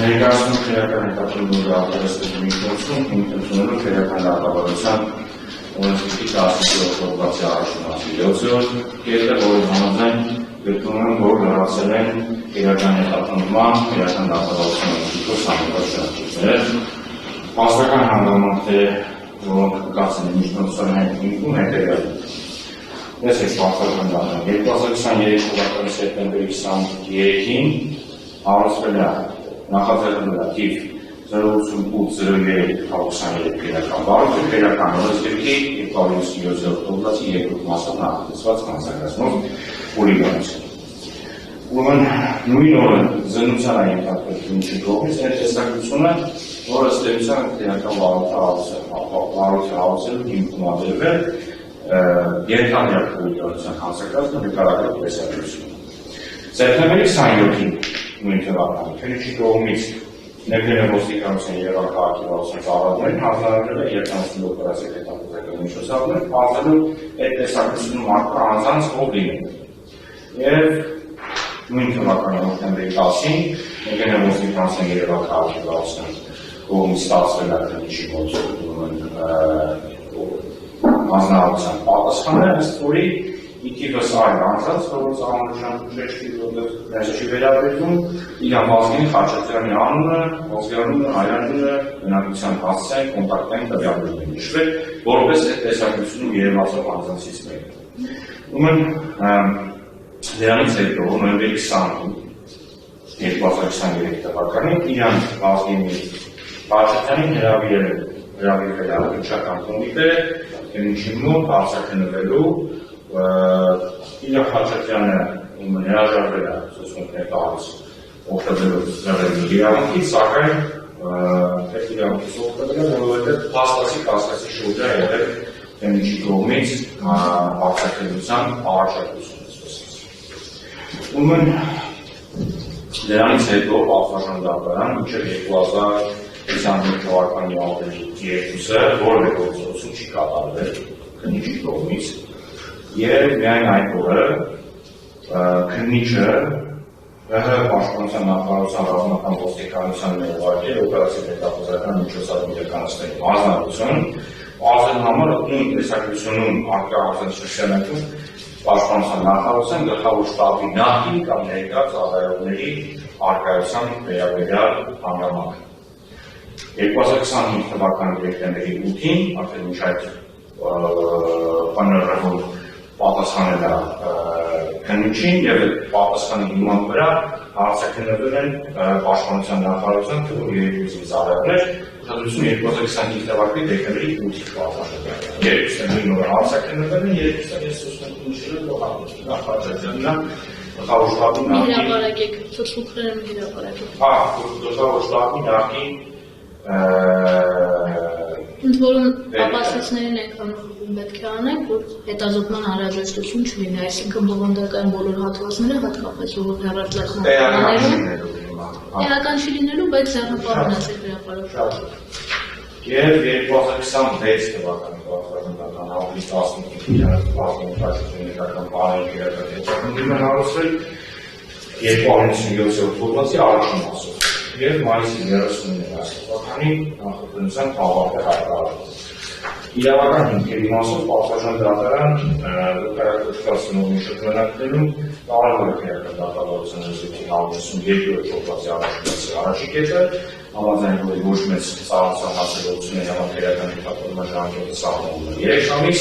Ներկայացնում քրեական հետաքրքրություն ապահովելու միջոցում ինքնությունելու քրեական դատավարության օրենսգրքի 17 օկտոբերի առաջին ամսի 7-րդ կետը, որի համաձայն գտնում են, որ լրացել են քրեական հետաքրքրման, քրեական դատավարության օրենսգրքով համապատասխան շրջաններ, փաստական հանգամանքները, որոնք կկացեն միջնորդության հիմքում հետևյալն են։ Ես այս փաստական դատան 2023 թվականի սեպտեմբերի 23-ին հարուցվել է նախաձեռնել թիվ 08803 քրեական վարույթը քրեական օրենսգրքի 257 օկտոբերի երկրորդ մասով նախատեսված կանցկացնող օրինաչափ։ Ուրեմն նույն օրը զննության այն ենթարկվեցին կողմից այն տեսակցությունը, որ ըստ էության քրեական վարույթը հարուցելու հիմքում ադրվել ենթադրյալ քրեական հանցակազմը նկարագրող տեսակցությունը։ Սեպտեմբերի 27-ին նույն թվականի քննիչի կողմից ներկայացնող ոստիկանության եւ քաղաքացիական ծառայություններին հանձնարարվել է երկանքի օպերացիա հետապնդական միջոցառումներ, բացելու այդ տեսակցությունը մարդկա անձանց ով լինել։ Եվ նույն թվականի հոկտեմբերի 10-ին ներկայացնող ոստիկանության եւ քաղաքացիական կողմից ստացվել է քննիչի մոտ հանձնարարության պատասխանը, ըստ որի Իթիվս այլ անձած, որոնց անուշան չի վերաբերվում, իրան Վազգենի Խաչատրյանի անունը, Վազգենի հայրենիքը, բնակության հասցեն, կոնտակտային տվյալներն են նշվել, որպես այդ տեսակցությունում երևացող անձանցից մեկը։ Ուրեմն դրանից հետո նոյեմբերի 20-ին 2023 թվականին իրան Վազգենի Խաչատրյանին հրավիրվել է վիճական կոմիտե, քննիչի մոտ արձագանքելու Իլյա Խաչատրյանը հրաժարվել է ցուցմունքներ տալիս օգտվելով զրահերի իրավունքից, սակայն այդ իրավունքից օգտվել է, որովհետև փաստացի կասկածի շուրջ է եղել քննիչի կողմից արձագանքության առաջարկություն։ Ուրեմն դրանից հետո պատվարժան դատարան մինչև 2025 թվականի ապրիլի 2-ը որևէ գործողություն չի կատարվել քննիչի կողմից Եվ միայն այդ օրը քննիչը ՀՀ պաշտպանության նախարարության ռազմական ոստիկանության ներուղարկել օպերացիա հետախուզական միջոցառում իրականացնելու հանձնարարություն, ազդելու համար նույն տեսակցությունում արկա հանձնարարությունում պաշտպանության նախարարության գլխավոր շտաբի նախկին կամ ներկա ծառայողների արկայության վերաբերյալ հանգամանք։ 2025 թվականի դեկտեմբերի 8-ին արդեն մինչ այդ բանալով պատասխանել է քննիչին եւ պատասխանի հիման վրա արձագանքվել են պաշտպանության նախարարության թվով 2 ծառայողներ, ուշադրություն 2025 թվականի դեկտեմբերի 8-ի պատասխանը։ Երկուսը նույն օրը արձագանքվել են, երկուսը ես ուսուցում նշել նախարարությունն գլխավոր շտաբի նախկին հրապարակեք ցուցմունքները հրապարակեք։ Գլխավոր շտաբի նախկին Ընդ որում ապացույցներին այնքան պետք է անենք, որ հետազոտման անհրաժեշտություն չլինի, այսինքն բովանդակային բոլոր հատվածները հատկապես որ հեռարձակման էական չի լինելու, բայց ձեռնպահանջել հրապարակել։ Եվ 2026 թվականի պատվաստական հաղորդի 15-ին պարենքերական հարուցվել 257 օկտոբերի առաջին մասով և մայիսի 39 թվականի նախաձեռնության ավարտը հայտարարվել։ Իրավական հիմքերի մասով պատվաստական դատարան վկայակոչվածությունների շրջանակներում կարևոր է քրեական դատավարության օրենսգրքի 152 օկտոբերի առաջի կետը, համաձայն որի ոչ մեծ ծառայության հասցեողությունների համար քրեական հետաքրքրման ժամկետը սահմանվում է 3 ամիս,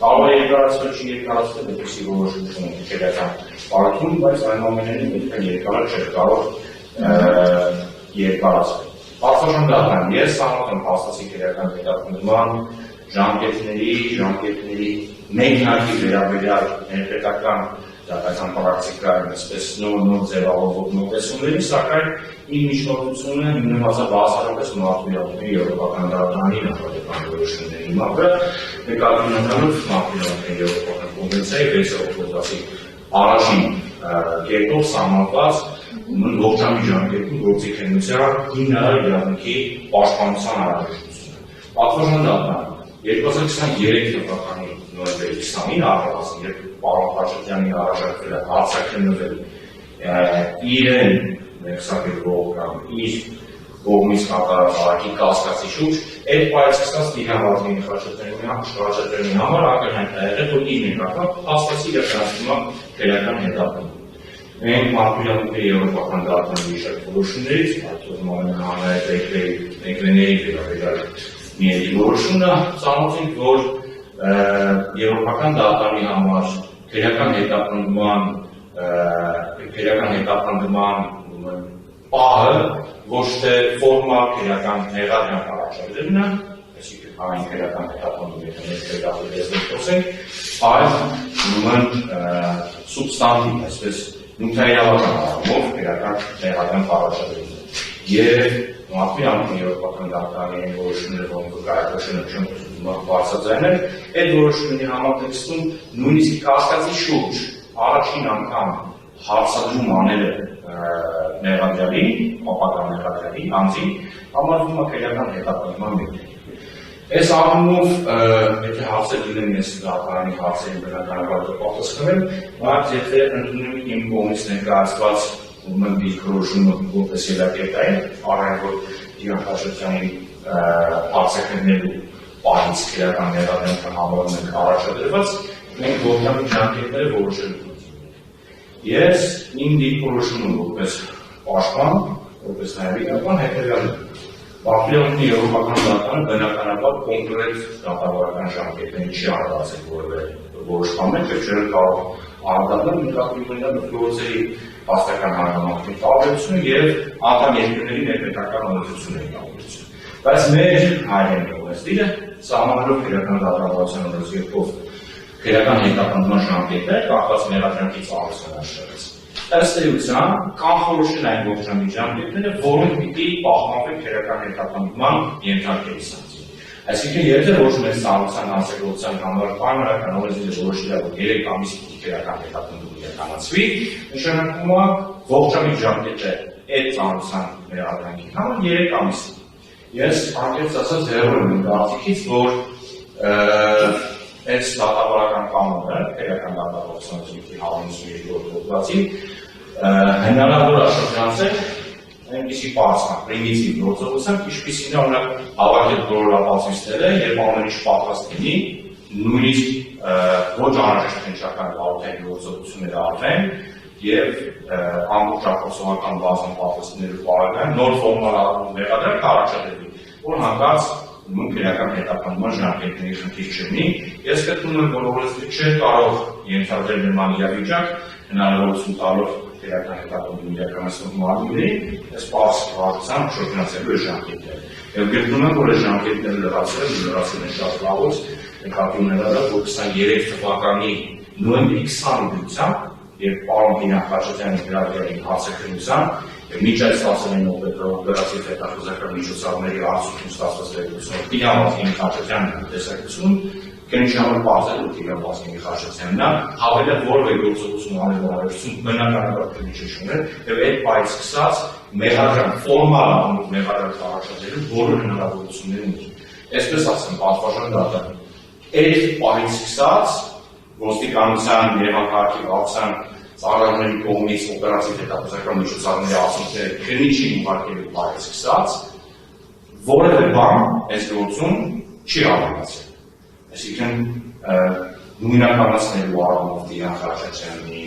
կարող է երկարացվել չի երկարացվել, որպեսզի որոշություն քրեական պարագում, բայց այնուամենայնիվ այդքան երկար չէ կարող երկարացվել։ Պատվաստական դատարան ես սահմանել եմ փաստացի քրեական հետաքրքրման ժամկետների մեկնարկի վերաբերյալ ներպետական դատական պրակտիկայում այսպես նոր ձևով մոտեցումների, սակայն իր միջնորդությունը հիմնված է բացառապես մարտիրոսների եվրոպական դատարանի նախադեպական որոշումների հիման վրա, նկատի ունենալով մարտիրոսների եվրոպական կոնվենցիայի 6 օկտոբերի առաջին կետով սահմանված ողջամիտ ժամկետում գործիքենության հիմնարար իրավունքի պաշտպանության անհրաժեշտությունը։ Պատվաստական դատարան 2023 թվականի նոյեմբերի 20-ին առնվազն երբ պարոն Խաչատրյանին առաջարկվել է արձագանքվել իրեն մեղսակերպող կամ իր կողմից կատարած արարքի կասկածի շուրջ, այդ պայից սկսած դիհանվազգին խաչատրոնի համար ակնհայտ է եղել, որ իր նկատմամբ հաստատի իրականացնում քրեական հետապնդում։ Մենք մարտիրյանների եվրոպական դատարանի շատ որոշումներից, այդպես հանրային էկրաների վերաբերյալ մի որոշումն է ծանոթ ենք, որ եվրոպական դատարանի համար քրեական հետապնդման պահը ոչ թե ֆորմալ քրեական մեղադրանք առաջադրելն է, այսինքն այն քրեական հետապնդումը, եթե մենք քրեական խոսենք, այլ ուրեմն սուբստանտիվ, այսպես նյութայինավական առումով քրեական մեղադրանք առաջադրելն է։ Եվ մարտիրյանների եվրոպական դատարանի որոշումները, որոնք կայացել են բարձրաձայնել, այդ որոշումների համատեքստում նույնիսկ կասկածի շուրջ առաջին անգամ հարցադրում անելը մեղադրյալի, ապագա մեղադրյալի անձին համարվում է քրեական հետապնդման մեթոդ։ Այս առումով, եթե հարցեր լինեն ես դատարանի հարցերին բնականաբար պատասխանել, բայց եթե ընդունում իմ կողմից ներկայացված դիրքորոշումը որպես ելակետային, առայն որ դիահաշտյանի հարցերնելու պահից քրեական մեղադրանքը համարում ենք առաջադրված, մենք ողջամիտ ժամկետները որոշելու ենք։ Ես իմ դիրքորոշումը որպես պաշտպան, որպես նաև իրական հետևյալն է։ Մարտիրյանների եվրոպական դատարանը բնականաբար կոնկրետ դատավարական ժամկետներին չի արտացել որևէ որոշման մեջ, եւ չէր կարող արտադրել նկատի ունենալ գործերի հաստատական հանրամատների տարբերությունը եւ անդամ երկրների ներպետական օրենսդրությունների տարբերությունը։ Բայց մեր հայրենի օրենսդիրը սահմանելով քրեական դատավարության օրենսգրքով քրեական հետապնդման ժամկետները կախված մեղադրանքի ծավալության աշխարհից։ Ըստ էության կանխորոշել այն ողջամիտ ժամկետները, որոնք պիտի պահպանվեն քրեական հետապնդման ենթարկելիս անձին։ Այսինքն, եթե ոչ մեծ ծանրության հանցագործության համար պայմանական օրենսդիրը որոշել է, որ 3 ամիս պիտի քրեական հետապնդում իրականացվի, նշանակում է ողջամիտ ժամկետը այդ ծանրության մեղադրանքի համար 3 ամիս։ Ես անկեղծ ասած հեռու եմ կարծիքից, որ այս դատավարական կանոնը, քրեական դատավարության զույգի 152-րդ հոդվածի հնարավոր է շրջանցել այնպիսի պարզան, պրիմիտիվ գործողությամբ, ինչպիսին է օրինակ հավաքել բոլոր ապացույցները եւ ամեն ինչ պատրաստ լինի, նույնիսկ ոչ անհրաժեշտ քննչական բարոյական գործողությունները արվեն եւ ամբողջ ակոսողական բազան պատասխաններով բարելան նոր ֆորմալ մեղադրանք առաջադրվի, որ հանկարծ քրեական հետապնդման ժամկետների խնդիր չլինի։ Ես գտնում եմ, որ օրենսդիրը չէ կարող ենթադրել նման իրավիճակ, հնարավորություն տալով քրեական հետապնդում իրականացնող մարմիններին, այս պարզ վարչությամբ շրջանցելու այս ժամկետները։ Եվ գտնում եմ, որ այս ժամկետները լրացել են շատ լավոց, նկատի ունենալով, որ 23 թվականի նոյեմբերի 20-ությամբ, երբ պարոն Տինյան Խաչատրյանի գրավյալի հարցաքննության եւ միջ այս 19 օպերատիվ հետախուզական միջոցառումների արդյունքում ստացված վերլուծությունը Տինյան Խաչատրյանի տեսակցություն կենշամը բացել ու Տինյան Խաչատրյանն հավելել որևէ գործողություն անելու հարցում բնականաբար քննիչը չուներ եւ այդ պայից սկսած մեղադրանք ֆորմալ մեղադրանք առաջադրելու բոլոր հնարավորությունները ունի։ Այսպես ասեմ, պատվաժան դատարան այդ պայից սկսած ոստիկանության երևակարգի վարչության ծառայողների կողմից օպերատիվ հետախուզական միջոցառումների արդյունքները քննիչի ուղարկելու պայից սկսած որևէ բան այս գործում չի ավարտացել։ Այսինքն նույնականացնելու առումով Տիգրան Խաչատրյանի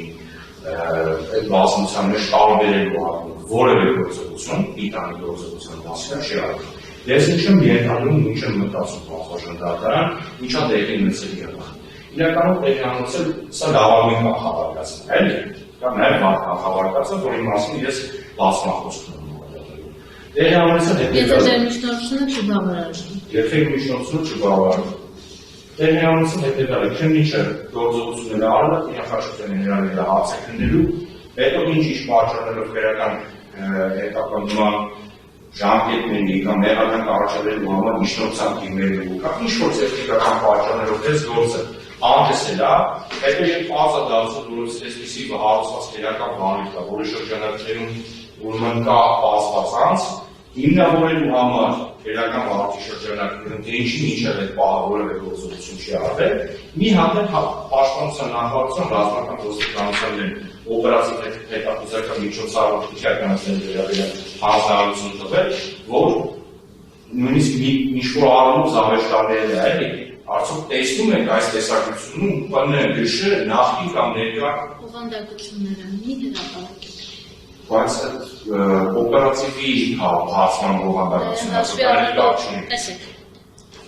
այդ բազմության մեջ տարբերելու առումով որևէ գործողություն, պիտանի գործողության մասին չի արվել։ Ես ինչ եմ ենթադրում, ինչ եմ մտածում պատվաժան դատարան, ինչա տեղի ունեցել եղավ։ Իրականում տեղի ունեցել սա լավագույն կանխավարկածն է, էլի, կամ նաև վատ կանխավարկածը, որի մասին ես բազմախոս եմ մոտեցել։ Տեղի ունեցել եթե ձեր միջնորդությունը չբավարարի։ Եթե միջնորդությունը չբավարարի։ Տեղի ունեցել հետևյալը, քննիչը գործողությունները արել, Տիգրան Խաչատրյանի հրավիրել հարցաքննելու, հետո ինչ պատճառներով քրեական հետապնդման ժամկետների կամ մեղադրանք առաջադրելու համար միջնորդության թիմերելու կամ ինչ-որ տեխնիկական պատճառներով այս գործը անտեսել է, հետո երբ պարզ է դարձել, որ այսպիսի հարուցված քրեական բանույթ կա, որի շրջանակներում ուրեմն կա պարզված անձ, հիմնավորելու համար քերական վարորդի շրջանակներում թե ինչի միջև այդ պահը որևէ գործողություն չի արվել, մի հատ պաշտպանության նախարարության ռազմական ոստիկանության օպերատիվ հետախուզական միջոցառում իրականացնելու վերաբերյալ հանձնարարություն տվել, որ նույնիսկ ինչ-որ առումով զավեշտաներել է, էլի, արդյոք տեսնում եք այս տեսակցությունում ՊՆ գշը նախկին կամ ներկա բովանդակությունները մի հրապարակեք։ Բայց օպերատիվի հարցման բովանդակությունը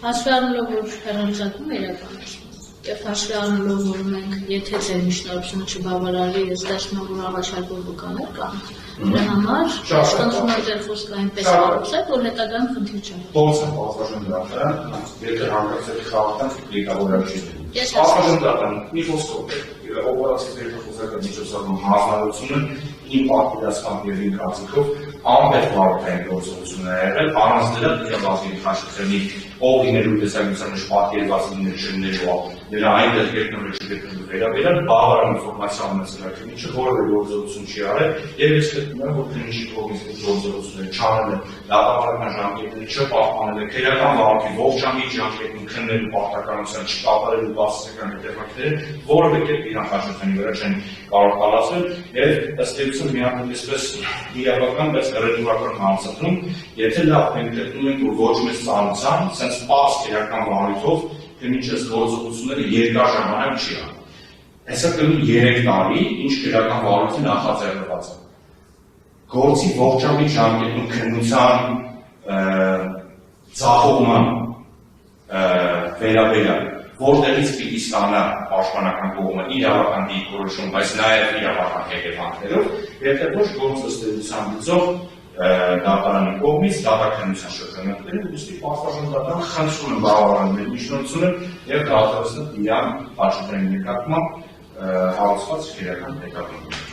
հաշվի առնելով, որ հեռարձակում է իրականացնում, եւ հաշվի առնելով, որ մենք եթե ձեր միջնորդությունը չբավարարի, ես դաշնամ, որ առաջարկող վկաներ կան, դրա համար ստանձնում եմ ձեր խոսքը այնպես կառուցեք, որ հետագայում խնդիր չկա։ Ո՞նց է բազմաժանրական, եթե հանգեցեք խաղաղան լիգավորակի։ Բազմաժանրական, մի խոսքով օպերատիվ հետախուզական միջոցառում հանձնարարությունը իմ պատկերացմամբ եւ իմ կարծիքով անպետք վարորդային գործողություն է եղել, առանց դրա դիապազոնի խաչքրի ով լինելու տեսակցության մեջ պատկերված լինելու նրա այնտեղ գտնվելու չգտնվելու վերաբերյալ բավարար ինֆորմացիա ունեցել ինչը որևէ գործողություն չի արել եւ ես գտնում եմ որ քննիչի կողմից գործողությունները չանել են դատավարական ժամկետները չպահպանել են քերական վարորդի ողջ ժամկետին քննելու պարտականության չկատարելու բացասական հետևանքները որևէ կերպ իրան խաչքրի վրա չեն կարող կալացնել եւ ըստ էության միայն այսպես իրավական բայց ռետորական հանցատում եթե լավ մենք գտնում ենք որ ոչ մեծ ծանոթան sense պարզ քերական վարույթով քննիչս գործողությունները երկար ժամանակ չի անում հեսա կլինի 3 տարի ինչ քերական վարույթը նախաձեռնված է գործի ողջամիտ ժամկետում քննության ձախողման վերաբերյալ որտեղից պիտի ստանա պաշտպանական կողմը իրավական դիրքորոշում, բայց նաև իրավական հետևանքներով, եթե ոչ գործ ըստ էության գծով դատարանի կողմից դատաքննության շրջանակներում ուստի պաշտպանական խնդրում են բավարարել միջնորդությունը եւ դատարանը իրան հաշվի նկատմամբ հարուցված քերական հետապնդում